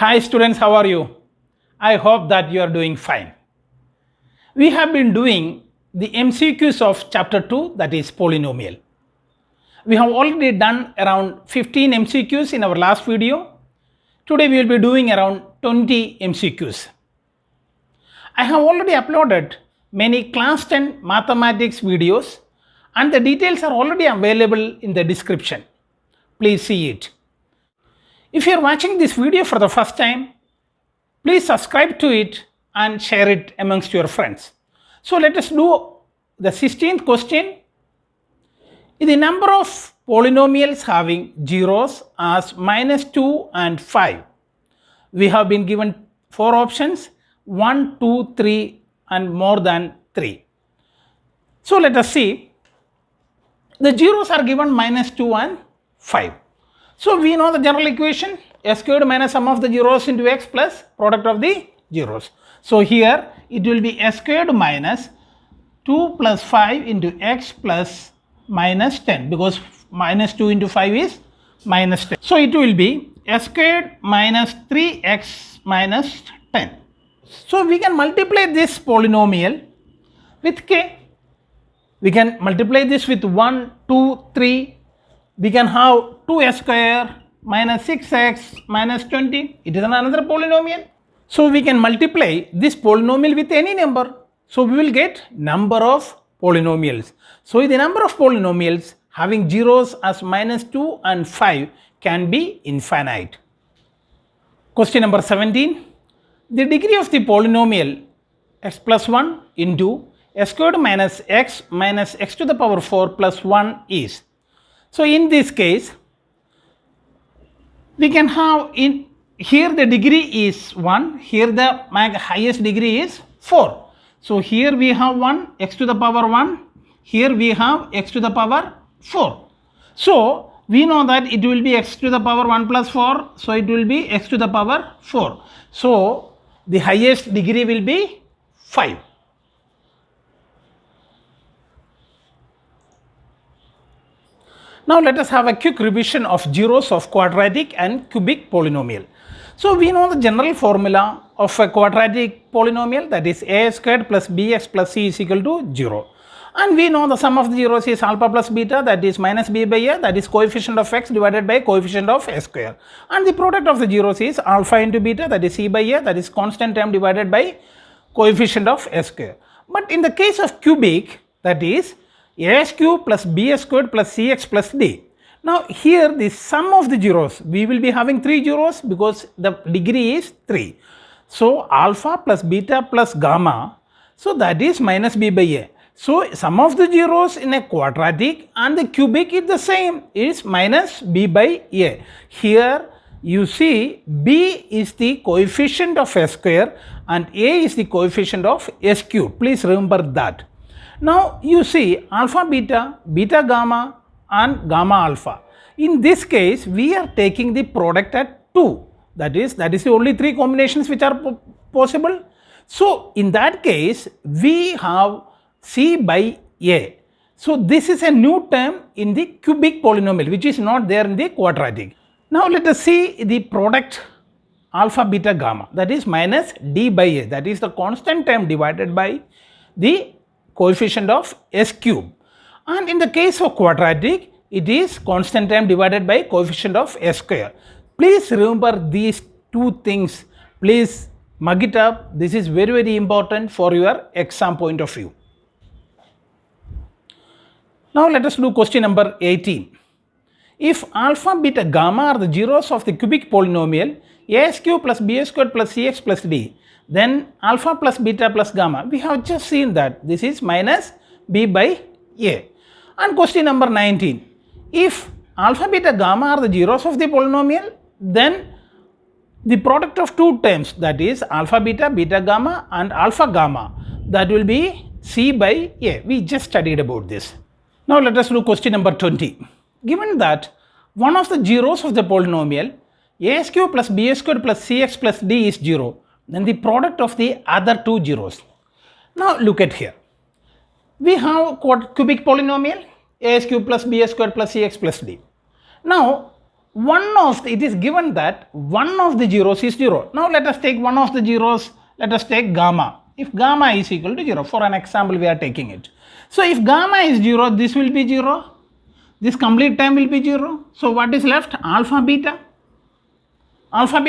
Hi students, how are you? I hope that you are doing fine. We have been doing the MCQs of chapter 2, that is polynomial. We have already done around 15 MCQs in our last video. Today we will be doing around 20 MCQs. I have already uploaded many class 10 mathematics videos and the details are already available in the description. Please see it. If you are watching this video for the first time, please subscribe to it and share it amongst your friends. So let us do the 16th question. The number of polynomials having zeros as -2 and 5. We have been given 4 options, 1, 2, 3 and more than 3. So let us see. The zeros are given -2 and 5. So we know the general equation, s squared minus sum of the zeros into x plus product of the zeros. So here it will be s squared minus 2 plus 5 into x plus minus 10, because -2 into 5 is minus 10. So it will be s squared minus 3x minus 10. So we can multiply this polynomial with k. We can multiply this with 1, 2, 3. We can have 2s square minus 6x minus 20. It is another polynomial. So we can multiply this polynomial with any number. So we will get number of polynomials. So the number of polynomials having zeros as -2 and 5 can be infinite. Question number 17. The degree of the polynomial x plus 1 into s squared minus x to the power 4 plus 1 is. So in this case, we can have here the degree is 1, here the highest degree is 4. So here we have 1 x to the power 1, here we have x to the power 4. So we know that it will be x to the power 1 plus 4, so it will be x to the power 4. So the highest degree will be 5. Now let us have a quick revision of zeros of quadratic and cubic polynomial. So we know the general formula of a quadratic polynomial, that is a squared plus bx plus c is equal to 0. And we know the sum of the zeros is alpha plus beta, that is minus b by a, that is coefficient of x divided by coefficient of s square. And the product of the zeros is alpha into beta, that is c by a, that is constant term divided by coefficient of s square. But in the case of cubic, that is as cube plus bs squared plus cx plus d. Now here the sum of the zeros, we will be having 3 zeros because the degree is 3. So alpha plus beta plus gamma, so that is minus b by a. So sum of the zeros in a quadratic and the cubic is the same, is minus b by a. Here you see b is the coefficient of s square and a is the coefficient of s cube. Please remember that. Now you see alpha beta, beta gamma and gamma alpha. In this case we are taking the product at 2. That is the only 3 combinations which are possible. So in that case we have c by a. So this is a new term in the cubic polynomial which is not there in the quadratic. Now let us see the product alpha beta gamma, that is minus d by a, that is the constant term divided by the coefficient of s cube. And in the case of quadratic, it is constant term divided by coefficient of s square. Please remember these 2 things. Please mug it up. This is very important for your exam point of view. Now let us do question number 18. If alpha, beta, gamma are the zeros of the cubic polynomial as cube plus b squared plus cx plus d, then alpha plus beta plus gamma, we have just seen that this is minus b by a. And question number 19. If alpha, beta, gamma are the zeros of the polynomial, then the product of 2 terms, that is alpha beta, beta gamma and alpha gamma, that will be c by a. We just studied about this. Now let us do question number 20. Given that one of the zeros of the polynomial as cube plus b squared plus cx plus d is 0, then the product of the other 2 zeros. Now look at here. We have cubic polynomial as cube plus b squared plus cx plus d. Now it is given that one of the zeros is 0. Now let us take one of the zeros, let us take gamma. If gamma is equal to 0, for an example we are taking it. So if gamma is 0, this will be 0, this complete term will be 0. So what is left? Alpha beta. Alpha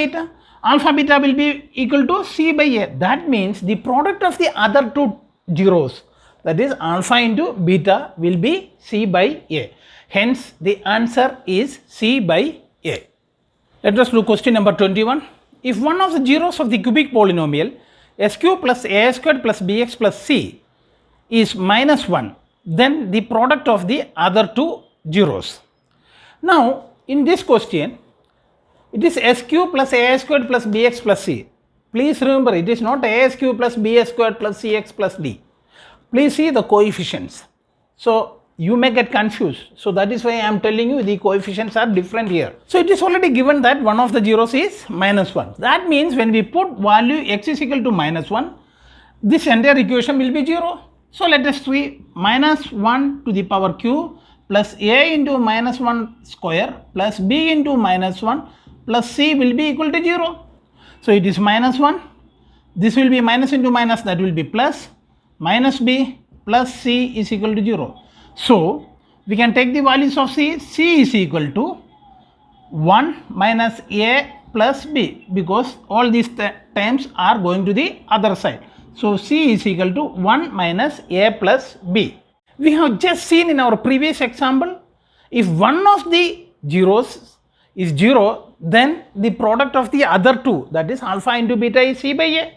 beta will be equal to C by A. That means the product of the other two zeros, that is alpha into beta, will be C by A. Hence the answer is C by A. Let us do question number 21. If one of the zeros of the cubic polynomial SQ plus A squared plus BX plus C is minus 1, then the product of the other two zeros. Now in this question, it is SQ plus A squared plus BX plus C. Please remember, it is not A SQ plus B squared plus CX plus D. Please see the coefficients. So you may get confused. So that is why I am telling you the coefficients are different here. So it is already given that one of the zeros is minus 1. That means when we put value x is equal to minus 1, this entire equation will be 0. So let us see minus 1 to the power q plus a into minus 1 square plus b into minus 1 plus c will be equal to 0. So it is minus 1. This will be minus into minus, that will be plus, minus b plus c is equal to 0. So we can take the values of c. C is equal to 1 minus a plus b, because all these terms are going to the other side. So c is equal to 1 minus a plus b. We have just seen in our previous example, if one of the zeros is 0, then the product of the other two, that is alpha into beta, is c by a.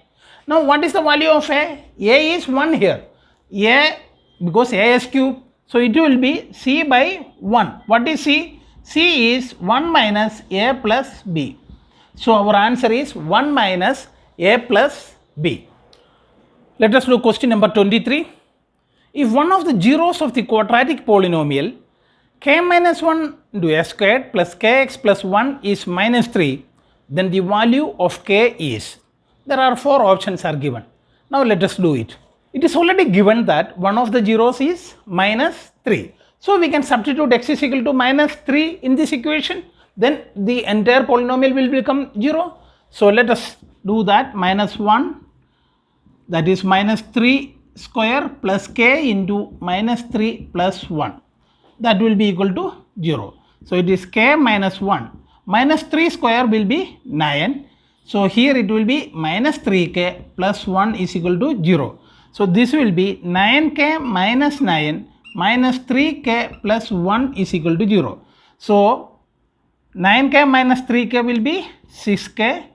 Now what is the value of a? A is 1 here. A, because a is cube, so it will be c by 1. What is c? C is 1 minus a plus b. So our answer is 1 minus a plus b. Let us do question number 23. If one of the zeros of the quadratic polynomial k minus 1 into s squared plus kx plus 1 is minus 3, then the value of k is. There are 4 options are given. Now let us do it. It is already given that one of the zeros is minus 3. So we can substitute x is equal to minus 3 in this equation. Then the entire polynomial will become 0. So let us do that. Minus 1, that is minus 3 square plus k into minus 3 plus 1. That will be equal to 0. So it is k minus 1. Minus 3 square will be 9. So here it will be minus 3k plus 1 is equal to 0. So this will be 9k minus 9 minus 3k plus 1 is equal to 0. So 9k minus 3k will be 6k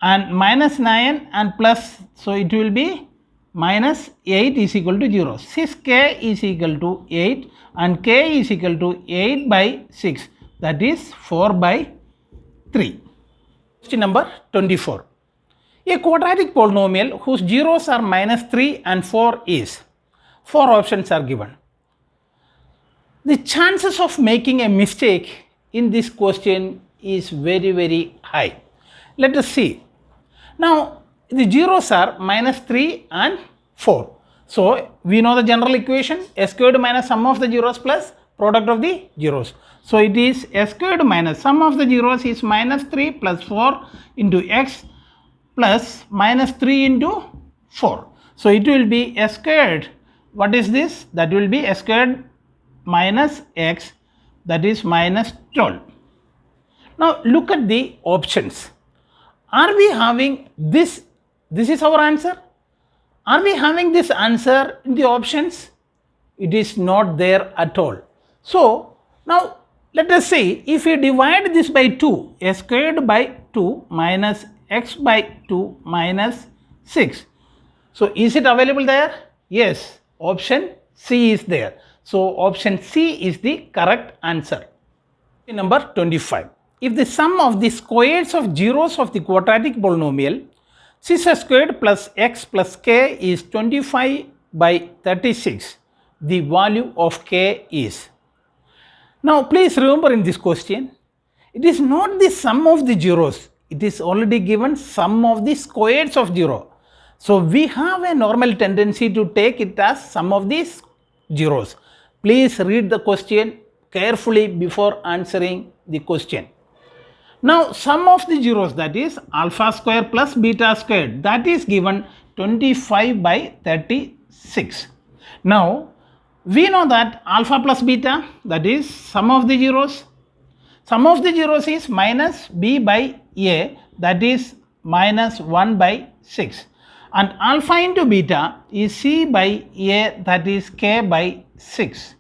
and minus 9 and plus, so it will be minus 8 is equal to 0. 6k is equal to 8 and k is equal to 8 by 6, that is 4 by 3. Question number 24. A quadratic polynomial whose zeros are minus 3 and 4 is. 4 options are given. The chances of making a mistake in this question is very high. Let us see. Now the zeros are minus 3 and 4. So we know the general equation, s squared minus sum of the zeros plus product of the zeros. So it is s squared minus sum of the zeros is minus 3 plus 4 into x plus minus 3 into 4. So it will be s squared. What is this? That will be s squared minus x, that is minus 12. Now look at the options. Are we having this? This is our answer. Are we having this answer in the options? It is not there at all. So now let us see, if we divide this by 2, s squared by 2 minus x by 2 minus 6. So is it available there? Yes, option C is there. So option C is the correct answer. Number 25. If the sum of the squares of zeros of the quadratic polynomial c squared plus x plus k is 25 by 36, the value of k is. Now please remember, in this question, it is not the sum of the zeros. It is already given sum of the squares of 0. So we have a normal tendency to take it as sum of these zeros. Please read the question carefully before answering the question. Now sum of the zeros, that is alpha square plus beta squared, that is given 25 by 36. Now we know that alpha plus beta, that is sum of the zeros. Sum of the zeros is minus b by a, that is minus 1 by 6. And alpha into beta is c by a, that is k by 6.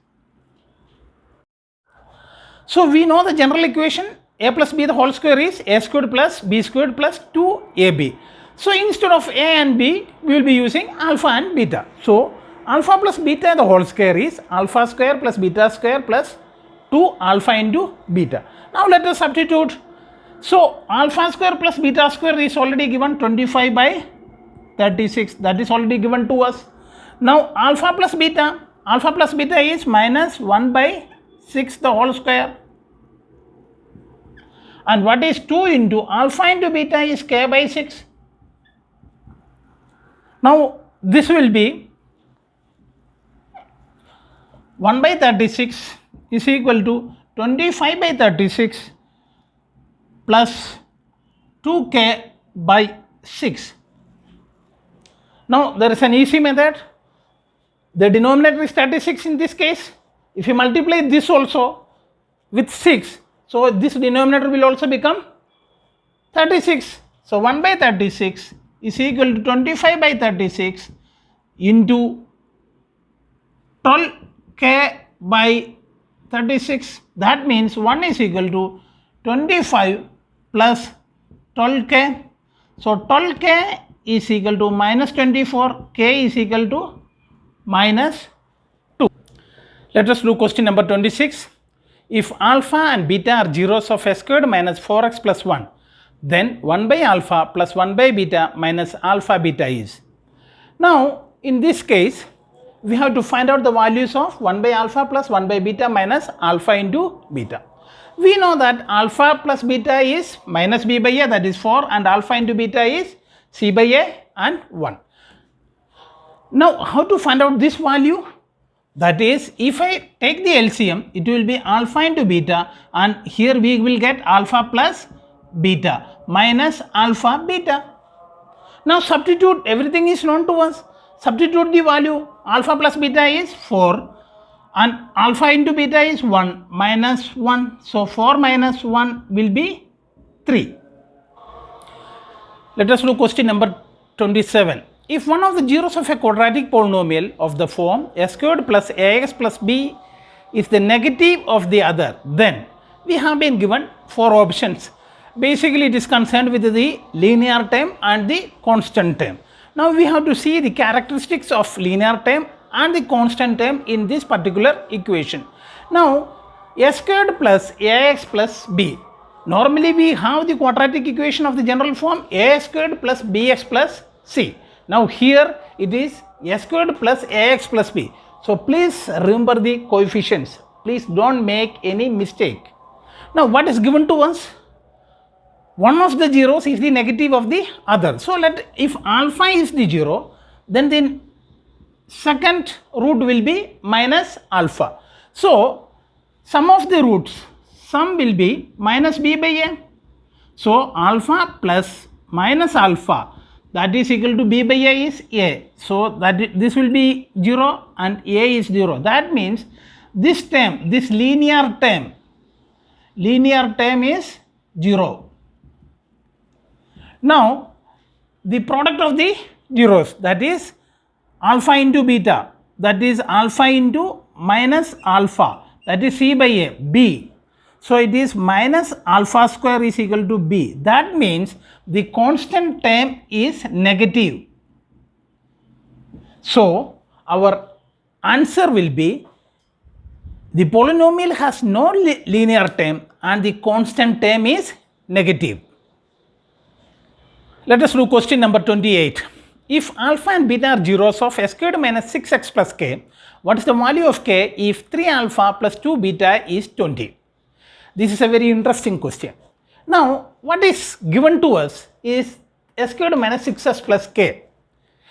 So we know the general equation a plus b the whole square is a squared plus b squared plus 2ab. So instead of a and b, we will be using alpha and beta. So alpha plus beta the whole square is alpha square plus beta square plus 2 alpha into beta. Now let us substitute. So alpha square plus beta square is already given 25 by 36, that is already given to us. Now alpha plus beta is minus 1 by 6 the whole square. And what is 2 into alpha into beta is k by 6. Now this will be 1 by 36 is equal to 25 by 36 plus 2k by 6. Now there is an easy method. The denominator is 36 in this case. If you multiply this also with 6, so this denominator will also become 36. So 1 by 36 is equal to 25 by 36 into 12k by 36. That means 1 is equal to 25 plus 12k. So 12k is equal to minus 24, k is equal to minus 2. Let us do question number 26. If alpha and beta are zeros of s squared minus 4x plus 1, then 1 by alpha plus 1 by beta minus alpha beta is. Now in this case, we have to find out the values of 1 by alpha plus 1 by beta minus alpha into beta. We know that alpha plus beta is minus b by a, that is 4, and alpha into beta is c by a and 1. Now how to find out this value? That is, if I take the LCM, it will be alpha into beta, and here we will get alpha plus beta minus alpha beta. Now substitute, everything is known to us. Substitute the value. Alpha plus beta is 4 and alpha into beta is 1 minus 1. So 4 minus 1 will be 3. Let us do question number 27. If one of the zeros of a quadratic polynomial of the form s squared plus ax plus b is the negative of the other, then we have been given 4 options. Basically it is concerned with the linear term and the constant term. Now we have to see the characteristics of linear term and the constant term in this particular equation. Now s squared plus ax plus b. Normally we have the quadratic equation of the general form a squared plus bx plus c. Now here it is s squared plus ax plus b. So please remember the coefficients. Please don't make any mistake. Now what is given to us? One of the zeros is the negative of the other. So if alpha is the 0, then the second root will be minus alpha. So sum of the roots, sum will be minus b by a. So alpha plus minus alpha, that is equal to b by a is a. So this will be 0 and a is 0. That means this term, this linear term is 0. Now the product of the zeros, that is alpha into beta, that is alpha into minus alpha, that is c by a, b. So it is minus alpha square is equal to b. That means the constant term is negative. So our answer will be the polynomial has no linear term and the constant term is negative. Let us do question number 28. If alpha and beta are zeros of s squared minus 6x plus k, what is the value of k if 3 alpha plus 2 beta is 20? This is a very interesting question. Now what is given to us is s squared minus 6s plus k.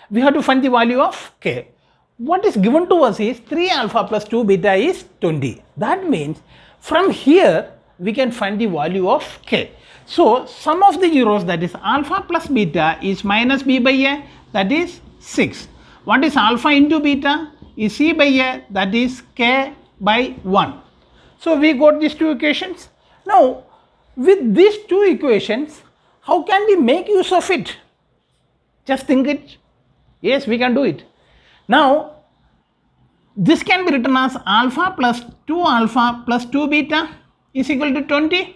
We have to find the value of k. What is given to us is 3 alpha plus 2 beta is 20. That means from here we can find the value of k. So sum of the zeros, that is alpha plus beta, is minus b by a, that is 6. What is alpha into beta? Is c by a, that is k by 1. So we got these two equations. Now with these two equations, how can we make use of it? Just think it. Yes, we can do it. Now this can be written as alpha plus 2 alpha plus 2 beta is equal to 20.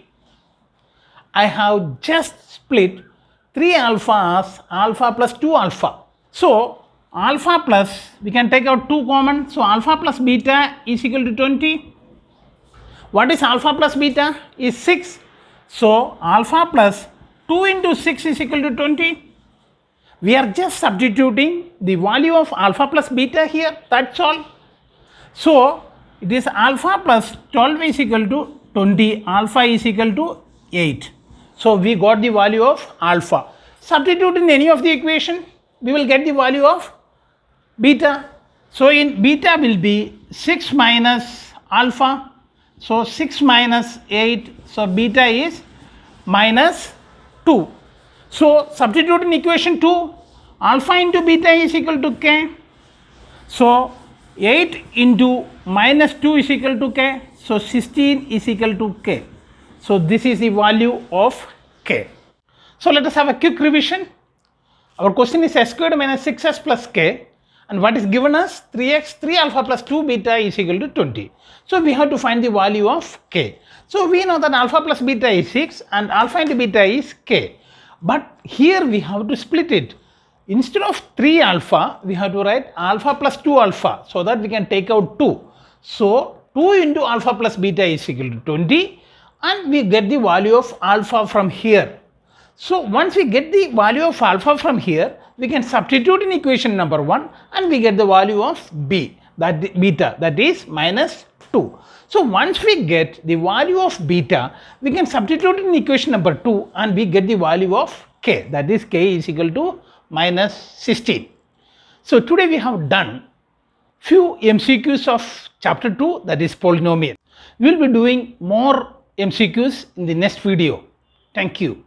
I have just split 3 alpha as alpha plus 2 alpha. So alpha plus, we can take out 2 common. So alpha plus beta is equal to 20. What is alpha plus beta? Is 6. So alpha plus 2 into 6 is equal to 20. We are just substituting the value of alpha plus beta here, that's all. So it is alpha plus 12 is equal to 20, alpha is equal to 8. So we got the value of alpha. Substitute in any of the equation, we will get the value of beta. So in beta will be 6 minus alpha. So 6 minus 8, so beta is minus 2. So substitute in equation 2, alpha into beta is equal to k. So 8 into minus 2 is equal to k. So 16 is equal to k. So this is the value of k. So let us have a quick revision. Our question is s squared minus 6s plus k, and what is given as 3x 3 alpha plus 2 beta is equal to 20. So we have to find the value of k. So we know that alpha plus beta is 6 and alpha into beta is k. But here we have to split it. Instead of 3 alpha, we have to write alpha plus 2 alpha, so that we can take out 2. So 2 into alpha plus beta is equal to 20, and we get the value of alpha from here. So once we get the value of alpha from here, we can substitute in equation number 1 and we get the value of beta, that is minus 2. So once we get the value of beta, we can substitute in equation number 2 and we get the value of k, that is k is equal to minus 16. So today we have done few MCQs of chapter 2, that is polynomial. We will be doing more MCQs in the next video. Thank you.